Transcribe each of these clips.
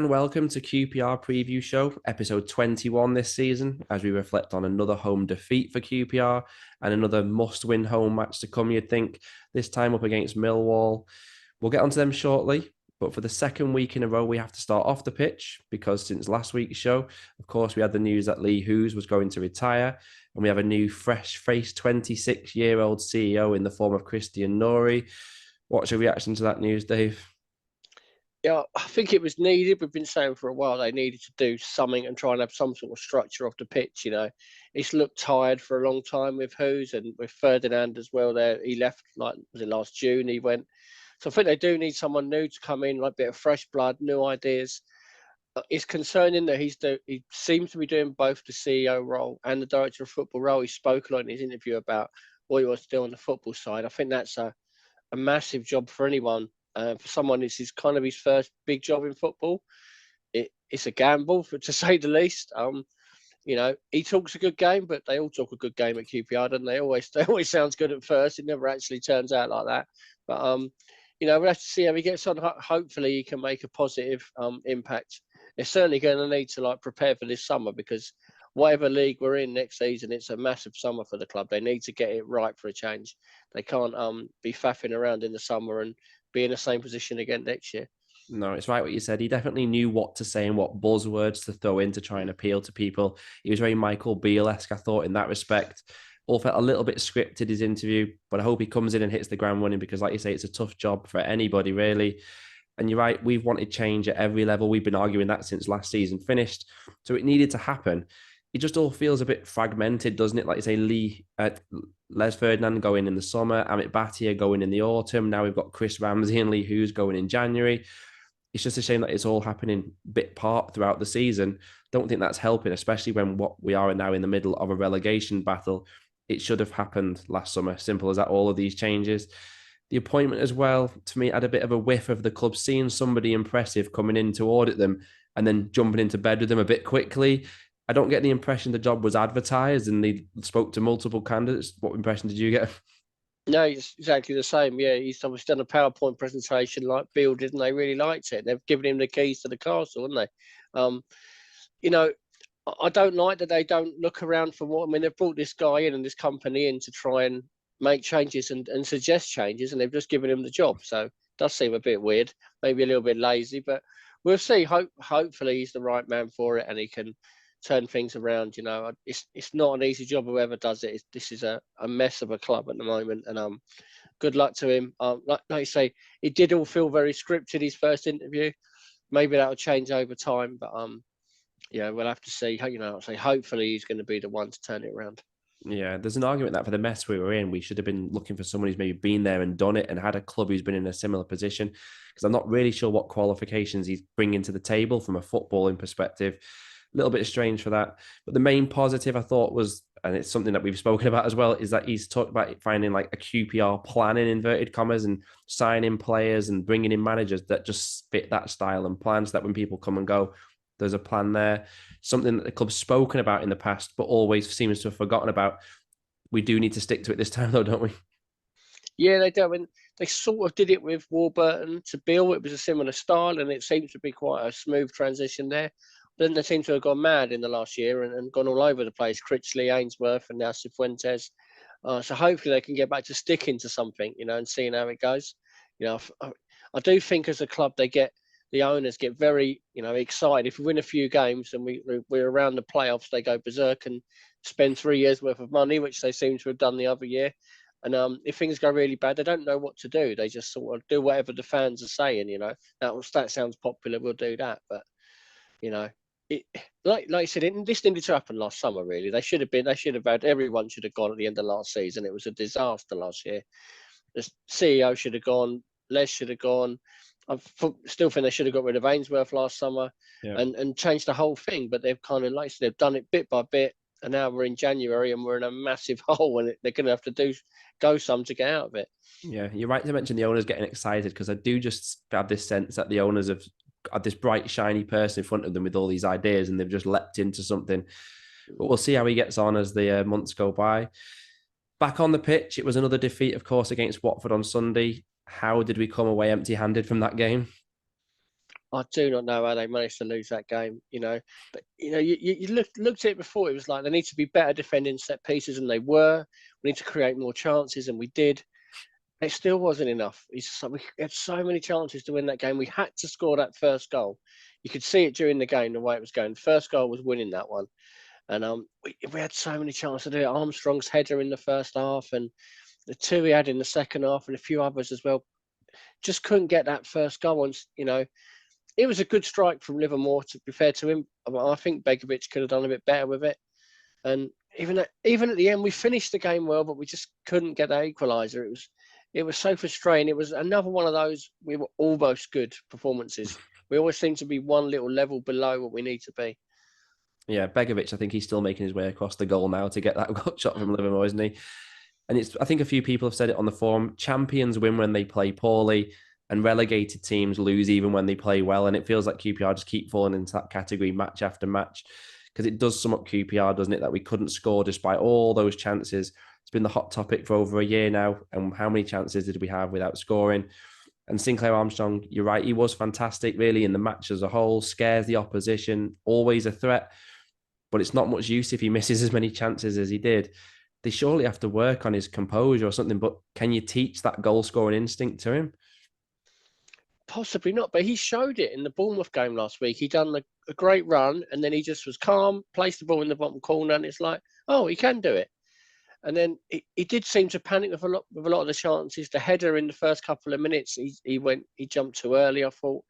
and welcome to QPR Preview Show, episode 21 this season, as we reflect on another home defeat for QPR and another must-win home match to come, you'd think, this time up against Millwall. We'll get onto them shortly, but for the second week in a row, we have to start off the pitch because since last week's show, of course, we had the news that Lee Hoos was going to retire, and we have a new fresh-faced 26-year-old CEO in the form of Christian Nourry. What's your reaction to that news, Dave? Yeah, I think it was needed. We've been saying for a while they needed to do something and try and have some sort of structure off the pitch. It's looked tired for a long time with Hoos and with Ferdinand as well. There, he left was it last June? He went. So I think they do need someone new to come in, like a bit of fresh blood, new ideas. It's concerning that he seems to be doing both the CEO role and the director of football role. He spoke a lot in his interview about what he wants to do on the football side. I think that's a massive job for anyone. For someone, this is kind of his first big job in football. It's a gamble, to say the least. He talks a good game, but they all talk a good game at QPR, don't they? They always sounds good at first. It never actually turns out like that. But we'll have to see how he gets on. Hopefully, he can make a positive impact. They're certainly going to need to prepare for this summer because whatever league we're in next season, it's a massive summer for the club. They need to get it right for a change. They can't be faffing around in the summer and be in the same position again next year. No, it's right what you said. He definitely knew what to say and what buzzwords to throw in to try and appeal to people. He was very Michael Beale-esque, I thought, in that respect. All felt a little bit scripted, his interview, but I hope he comes in and hits the ground running because, like you say, it's a tough job for anybody, really. And you're right, we've wanted change at every level. We've been arguing that since last season finished. So it needed to happen. It just all feels a bit fragmented, doesn't it? Like you say, Les Ferdinand going in the summer, Amit Bhatia going in the autumn. Now we've got Chris Ramsey and Lee Hoos going in January. It's just a shame that it's all happening bit part throughout the season. Don't think that's helping, especially when what we are now in the middle of a relegation battle. It should have happened last summer. Simple as that, all of these changes. The appointment as well, to me, had a bit of a whiff of the club seeing somebody impressive coming in to audit them and then jumping into bed with them a bit quickly. I don't get the impression the job was advertised and they spoke to multiple candidates. What impression did you get? No, it's exactly the same. Yeah, he's obviously done a PowerPoint presentation like Bill did, and they really liked it. They've given him the keys to the castle, haven't they? I don't like that they don't look around for what. I mean, they've brought this guy in and this company in to try and make changes and suggest changes, and they've just given him the job. So it does seem a bit weird, maybe a little bit lazy, but we'll see. Hopefully he's the right man for it and he can turn things around. It's not an easy job whoever does it. This is a mess of a club at the moment, and good luck to him. Like you say, it did all feel very scripted, his first interview. Maybe that'll change over time, but we'll have to see. Hopefully he's going to be the one to turn it around. Yeah, there's an argument that for the mess we were in, we should have been looking for someone who's maybe been there and done it and had a club who's been in a similar position. Because I'm not really sure what qualifications he's bringing to the table from a footballing perspective. A little bit strange for that. But the main positive I thought was, and it's something that we've spoken about as well, is that he's talked about finding like a QPR plan in inverted commas and signing players and bringing in managers that just fit that style and plan so that when people come and go, there's a plan there. Something that the club's spoken about in the past, but always seems to have forgotten about. We do need to stick to it this time though, don't we? Yeah, they do. I mean, they sort of did it with Warburton to Bill. It was a similar style and it seems to be quite a smooth transition there. Then they seem to have gone mad in the last year and gone all over the place. Critchley, Ainsworth, and now Cifuentes. So hopefully they can get back to sticking to something, and seeing how it goes. I do think as a club the owners get very, excited. If we win a few games and we're around the playoffs, they go berserk and spend 3 years worth of money, which they seem to have done the other year. And if things go really bad, they don't know what to do. They just sort of do whatever the fans are saying. That sounds popular. We'll do that, but like I said, this needed to happen last summer. Really, everyone should have gone at the end of last season. It was a disaster last year. The CEO should have gone. Les should have gone. I still think they should have got rid of Ainsworth last summer and changed the whole thing. But they've kind of they've done it bit by bit, and now we're in January and we're in a massive hole, and they're going to have to go some to get out of it. Yeah, you're right to mention the owners getting excited because I do just have this sense that the owners have had this bright, shiny person in front of them with all these ideas and they've just leapt into something. But we'll see how he gets on as the months go by. Back on the pitch, it was another defeat, of course, against Watford on Sunday. How did we come away empty-handed from that game? I do not know how they managed to lose that game, But you looked at it before. It was like they need to be better defending set pieces, and they were. We need to create more chances, and we did. It still wasn't enough. It's just like we had so many chances to win that game. We had to score that first goal. You could see it during the game the way it was going. The first goal was winning that one, and we had so many chances to do it. Armstrong's header in the first half, and the two he had in the second half, and a few others as well. Just couldn't get that first goal. And it was a good strike from Livermore. To be fair to him, I think Begovic could have done a bit better with it. And even at the end, we finished the game well, but we just couldn't get that equaliser. It was so frustrating. It was another one of those we were almost good performances. We always seem to be one little level below what we need to be. Yeah, Begovic, I think he's still making his way across the goal now to get that shot from Livermore, isn't he? And I think a few people have said it on the forum, champions win when they play poorly and relegated teams lose even when they play well. And it feels like QPR just keep falling into that category match after match, because it does sum up QPR, doesn't it? That we couldn't score despite all those chances. It's been the hot topic for over a year now. And how many chances did we have without scoring? And Sinclair Armstrong, you're right, he was fantastic really in the match as a whole, scares the opposition, always a threat. But it's not much use if he misses as many chances as he did. They surely have to work on his composure or something, but can you teach that goal scoring instinct to him? Possibly not, but he showed it in the Bournemouth game last week. He done a great run, and then he just was calm, placed the ball in the bottom corner, and it's like, oh, he can do it. And then he did seem to panic with a lot of the chances. The header in the first couple of minutes, he jumped too early. I thought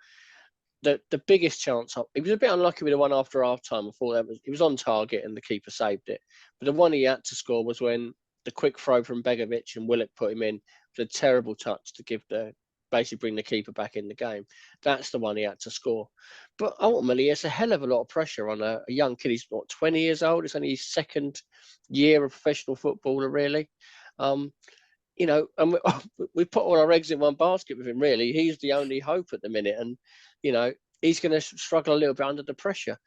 the biggest chance, he was a bit unlucky with the one after half time. I thought he was on target and the keeper saved it. But the one he had to score was when the quick throw from Begovic and Willock put him in. It was a terrible touch to basically bring the keeper back in the game. That's the one he had to score. But ultimately, it's a hell of a lot of pressure on a young kid. He's 20 years old. It's only his second year of professional footballer, really. And we put all our eggs in one basket with him, really. He's the only hope at the minute. And, he's going to struggle a little bit under the pressure.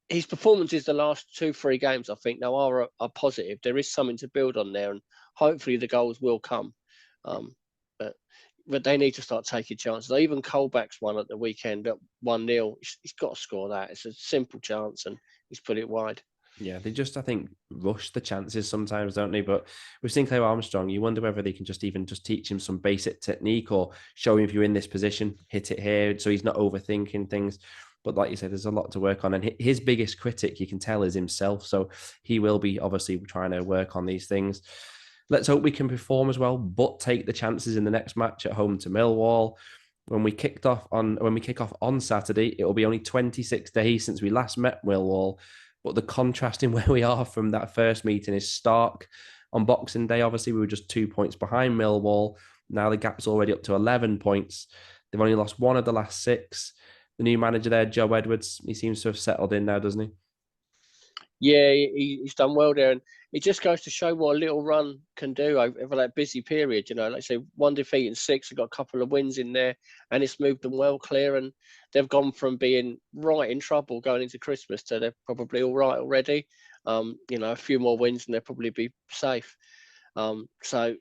His performances the last 2-3 games, I think, now are positive. There is something to build on there, and hopefully the goals will come. But they need to start taking chances. Even Colback's one at the weekend at 1-0. He's got to score that. It's a simple chance, and he's put it wide. Yeah, they just, I think, rush the chances sometimes, don't they? But with Sinclair Armstrong, you wonder whether they can just teach him some basic technique or show him, if you're in this position, hit it here, so he's not overthinking things. But like you said, there's a lot to work on. And his biggest critic, you can tell, is himself. So he will be obviously trying to work on these things. Let's hope we can perform as well, but take the chances in the next match at home to Millwall. When we kick off on Saturday, it will be only 26 days since we last met Millwall. But the contrast in where we are from that first meeting is stark. On Boxing Day, obviously, we were just 2 points behind Millwall. Now the gap's already up to 11 points. They've only lost one of the last 6. The new manager there, Joe Edwards, he seems to have settled in now, doesn't he? Yeah, he's done well there, and it just goes to show what a little run can do over that busy period. Like I say, 1 defeat in 6, they've got a couple of wins in there, and it's moved them well clear, and they've gone from being right in trouble going into Christmas to they're probably all right already. A few more wins and they'll probably be safe. So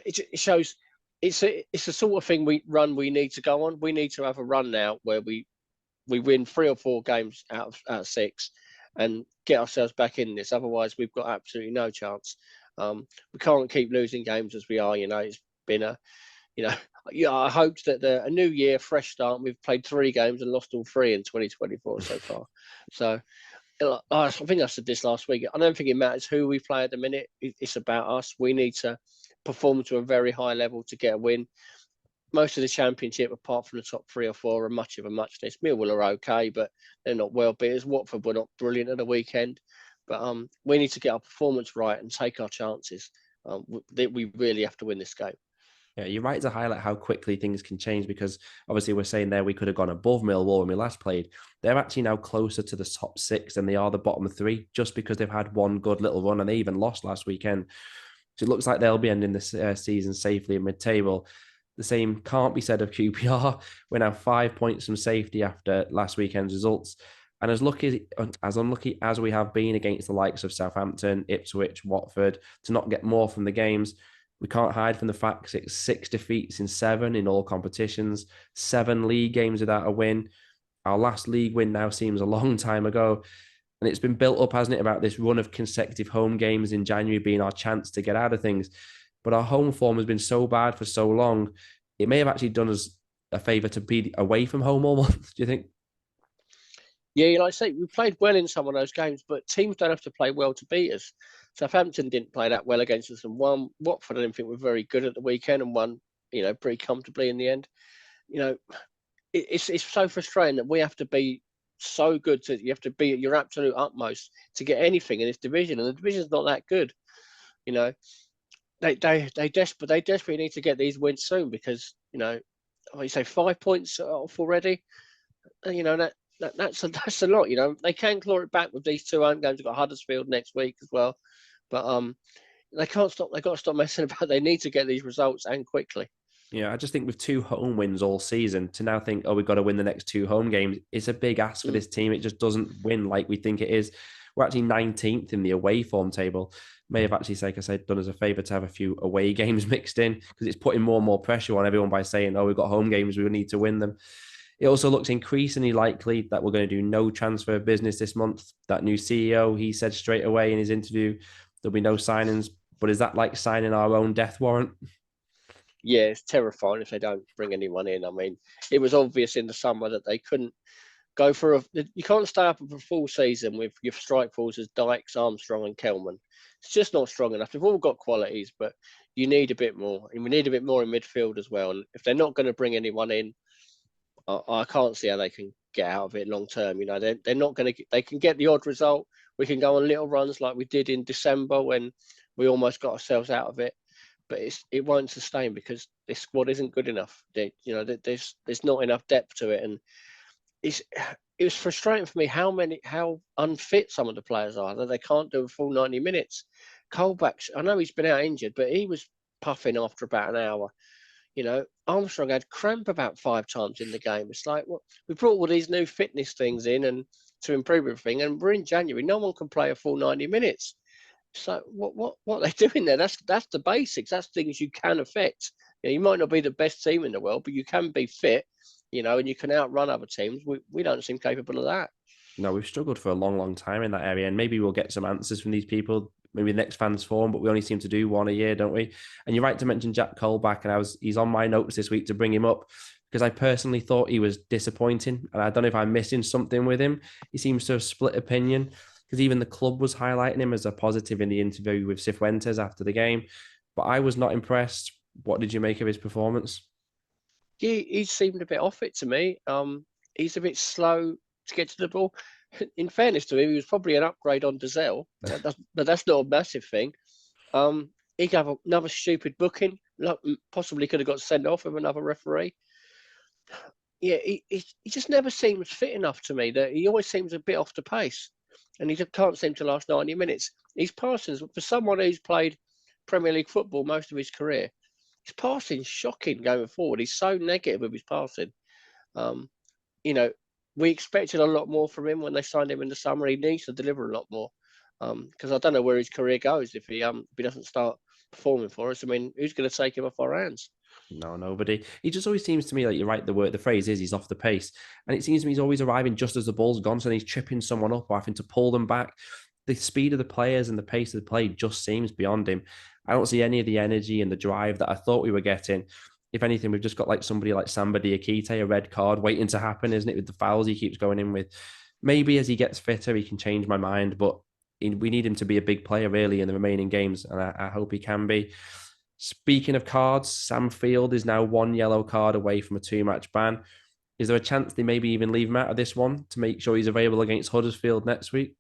it shows it's a sort of thing we need to go on. We need to have a run now where we win 3 or 4 games out of 6 and get ourselves back in this. Otherwise, we've got absolutely no chance. We can't keep losing games as we are. It's been I hoped that a new year, fresh start. We've played 3 games and lost all 3 in 2024 so far. So I think I said this last week. I don't think it matters who we play at the minute. It's about us. We need to perform to a very high level to get a win. Most of the Championship, apart from the top 3 or 4, are much of a muchness. Millwall are okay, but they're not well beaters. Watford were not brilliant at the weekend. But we need to get our performance right and take our chances. We really have to win this game. Yeah, you're right to highlight how quickly things can change, because obviously we're saying there we could have gone above Millwall when we last played. They're actually now closer to the top 6 than they are the bottom 3, just because they've had one good little run and they even lost last weekend. So it looks like they'll be ending this season safely in mid-table. The same can't be said of QPR. We're now 5 points from safety after last weekend's results. And as unlucky as we have been against the likes of Southampton, Ipswich, Watford, to not get more from the games, We can't hide from the fact it's 6 defeats in 7 in all competitions, 7 league games without a win. Our last league win now seems a long time ago. And it's been built up, hasn't it, about this run of consecutive home games in January being our chance to get out of things. But our home form has been so bad for so long, it may have actually done us a favour to be away from home almost, do you think? Yeah, like I say, we played well in some of those games, but teams don't have to play well to beat us. Southampton didn't play that well against us and won. Watford, I didn't think were very good at the weekend and won, pretty comfortably in the end. It's so frustrating that we have to be so good you have to be at your absolute utmost to get anything in this division, and the division's not that good. They desperately need to get these wins soon because like you say, 5 points off already. That's a lot. They can claw it back with these 2 home games. We've got Huddersfield next week as well, but they can't stop. They got to stop messing about. They need to get these results and quickly. Yeah, I just think with 2 home wins all season, to now think, oh, we've got to win the next 2 home games, it's a big ask for this team. It just doesn't win like we think it is. We're actually 19th in the away form table. May have actually, like I said, done us a favour to have a few away games mixed in because it's putting more and more pressure on everyone by saying, oh, we've got home games, we need to win them. It also looks increasingly likely that we're going to do no transfer business this month. That new CEO, he said straight away in his interview, there'll be no signings. But is that like signing our own death warrant? Yeah, it's terrifying if they don't bring anyone in. I mean, it was obvious in the summer that they couldn't go for you can't stay up for a full season with your strike force as Dykes, Armstrong and Kelman. It's just not strong enough. They've all got qualities, but you need a bit more. And we need a bit more in midfield as well. And if they're not going to bring anyone in, I can't see how they can get out of it long term. They're not going to. They can get the odd result. We can go on little runs like we did in December when we almost got ourselves out of it. But it won't sustain because this squad isn't good enough. There's not enough depth to it, and it was frustrating for me how unfit some of the players are, that they can't do a full 90 minutes. Colback, I know he's been out injured, but he was puffing after about an hour. Armstrong had cramp about 5 times in the game. It's like, we brought all these new fitness things in and to improve everything, and we're in January. No one can play a full 90 minutes. So what are they doing there? That's the basics. That's things you can affect. You might not be the best team in the world, but you can be fit, and you can outrun other teams. We don't seem capable of that. No, we've struggled for a long, long time in that area, and maybe we'll get some answers from these people. Maybe the next fans forum, but we only seem to do one a year, don't we? And you're right to mention Jack Colback, and he's on my notes this week to bring him up because I personally thought he was disappointing, and I don't know if I'm missing something with him. He seems to have split opinion because even the club was highlighting him as a positive in the interview with Cifuentes after the game, but I was not impressed. What did you make of his performance? He seemed a bit off it to me. He's a bit slow to get to the ball. In fairness to him, he was probably an upgrade on Dazelle, but that's not a massive thing. He gave another stupid booking. Possibly could have got sent off with another referee. Yeah, he just never seems fit enough to me. That he always seems a bit off the pace, and he just can't seem to last 90 minutes. His passing, for someone who's played Premier League football most of his career, his passing's shocking going forward. He's so negative with his passing. We expected a lot more from him when they signed him in the summer. He needs to deliver a lot more because I don't know where his career goes if he doesn't start performing for us. I mean, who's going to take him off our hands? No, nobody. He just always seems to me like you're right. The phrase is he's off the pace, and it seems to me he's always arriving just as the ball's gone, so he's tripping someone up or having to pull them back. The speed of the players and the pace of the play just seems beyond him. I don't see any of the energy and the drive that I thought we were getting. If anything, we've just got like somebody like Samba Diakite, a red card waiting to happen, isn't it? With the fouls he keeps going in with. Maybe as he gets fitter, he can change my mind, but we need him to be a big player really in the remaining games, and I hope he can be. Speaking of cards, Sam Field is now 1 yellow card away from a 2-match ban. Is there a chance they maybe even leave him out of this one to make sure he's available against Huddersfield next week?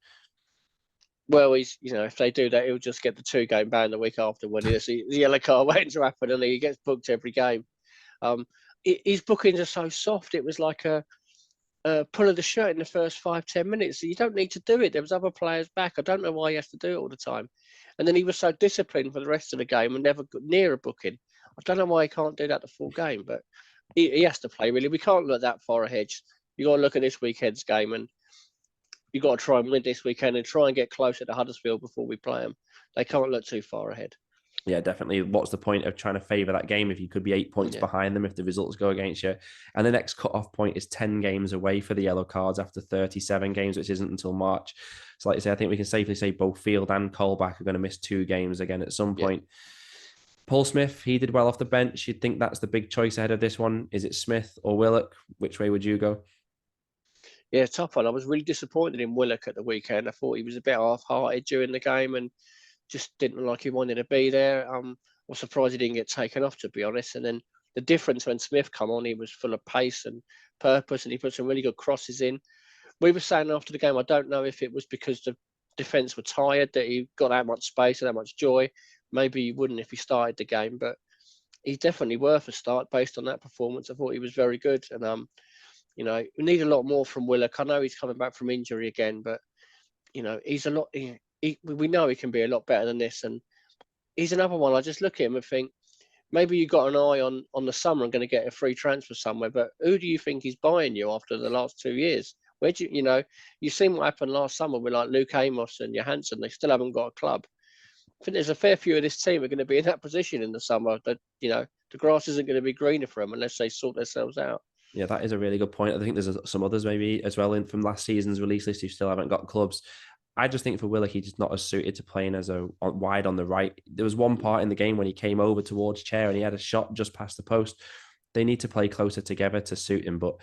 Well, if they do that, he'll just get the 2-game ban the week after when the yellow card waiting to happen, and he gets booked every game. His bookings are so soft. It was like a pull of the shirt in the first 5-10 minutes. You don't need to do it. There was other players back. I don't know why he has to do it all the time. And then he was so disciplined for the rest of the game and never got near a booking. I don't know why he can't do that the full game, but he has to play, really. We can't look that far ahead. You got to look at this weekend's game, and you got to try and win this weekend and try and get closer to Huddersfield before we play them. They can't look too far ahead. Yeah, definitely. What's the point of trying to favour that game if you could be 8 points Yeah, behind them if the results go against you? And the next cut-off point is 10 games away for the yellow cards after 37 games, which isn't until March. So like I say, I think we can safely say both Field and Colback are going to miss 2 games again at some yeah. point. Paul Smith, he did well off the bench. You'd think that's the big choice ahead of this one. Is it Smith or Willock? Which way would you go? Yeah, tough one. I was really disappointed in Willock at the weekend. I thought he was a bit half-hearted during the game and just didn't look like he wanted to be there. I was surprised he didn't get taken off, to be honest. And then the difference when Smith come on, he was full of pace and purpose, and he put some really good crosses in. We were saying after the game, I don't know if it was because the defence were tired that he got that much space and that much joy. Maybe he wouldn't if he started the game, but he's definitely worth a start based on that performance. I thought he was very good, and we need a lot more from Willock. I know he's coming back from injury again, but he's a lot. We know he can be a lot better than this, and he's another one. I just look at him and think maybe you got an eye on the summer and going to get a free transfer somewhere, but who do you think is buying you after the last 2 years? Where do you've seen what happened last summer with like Luke Amos and Johansson. They still haven't got a club. I think there's a fair few of this team are going to be in that position in the summer. That the grass isn't going to be greener for them unless they sort themselves out. Yeah, that is a really good point. I think there's some others maybe as well from last season's release list who still haven't got clubs. I just think for Willock, he's just not as suited to playing as a wide on the right. There was one part in the game when he came over towards Chair and he had a shot just past the post. They need to play closer together to suit him, but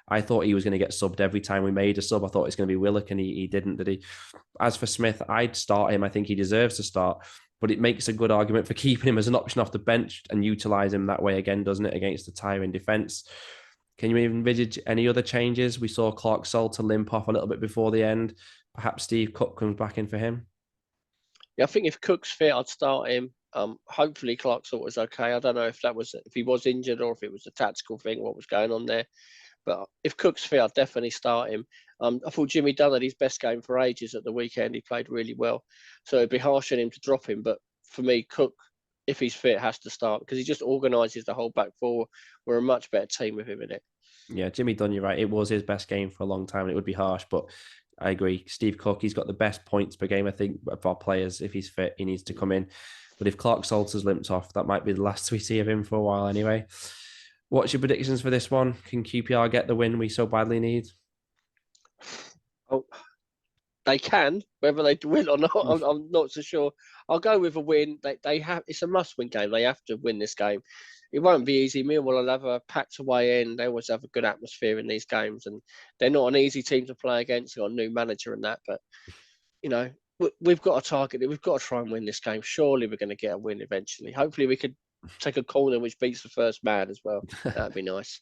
I thought he was going to get subbed every time we made a sub. I thought it was going to be Willock, and he didn't, did he? As for Smith, I'd start him. I think he deserves to start, but it makes a good argument for keeping him as an option off the bench and utilise him that way again, doesn't it, against the tiring defence? Can you envisage any other changes? We saw Clark Salter limp off a little bit before the end. Perhaps Steve Cook comes back in for him. Yeah, I think if Cook's fit, I'd start him. Hopefully Clark Salter's okay. I don't know if he was injured or if it was a tactical thing, what was going on there. But if Cook's fit, I'd definitely start him. I thought Jimmy Dunn had his best game for ages at the weekend. He played really well. So it'd be harsh on him to drop him. But for me, Cook, if he's fit, has to start because he just organises the whole back four. We're a much better team with him in it. Yeah, Jimmy Dunn, you're right. It was his best game for a long time, and it would be harsh, but I agree. Steve Cook, he's got the best points per game, I think, of our players. If he's fit, he needs to come in. But if Clark Salter's limped off, that might be the last we see of him for a while anyway. What's your predictions for this one? Can QPR get the win we so badly need? Oh, they can, whether they win or not, I'm not so sure. I'll go with a win. They have. It's a must-win game. They have to win this game. It won't be easy. Millwall will have a packed away in. They always have a good atmosphere in these games, and they're not an easy team to play against. They've got a new manager and that, but we've got a target. We've got to try and win this game. Surely we're going to get a win eventually. Hopefully we could take a corner which beats the first man as well. That'd be nice.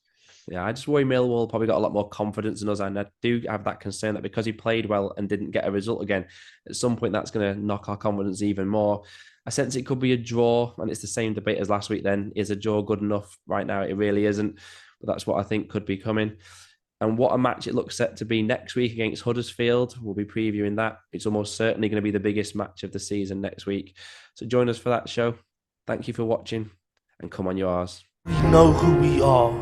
Yeah, I just worry Millwall probably got a lot more confidence in us, and I do have that concern that because he played well and didn't get a result again, at some point that's going to knock our confidence even more. I sense it could be a draw, and it's the same debate as last week then. Is a draw good enough? Right now, it really isn't, but that's what I think could be coming. And what a match it looks set to be next week against Huddersfield. We'll be previewing that. It's almost certainly going to be the biggest match of the season next week. So join us for that show. Thank you for watching, and come on yours. We know who we are.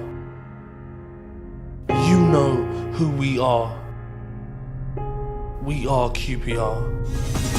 You know who we are. We are QPR.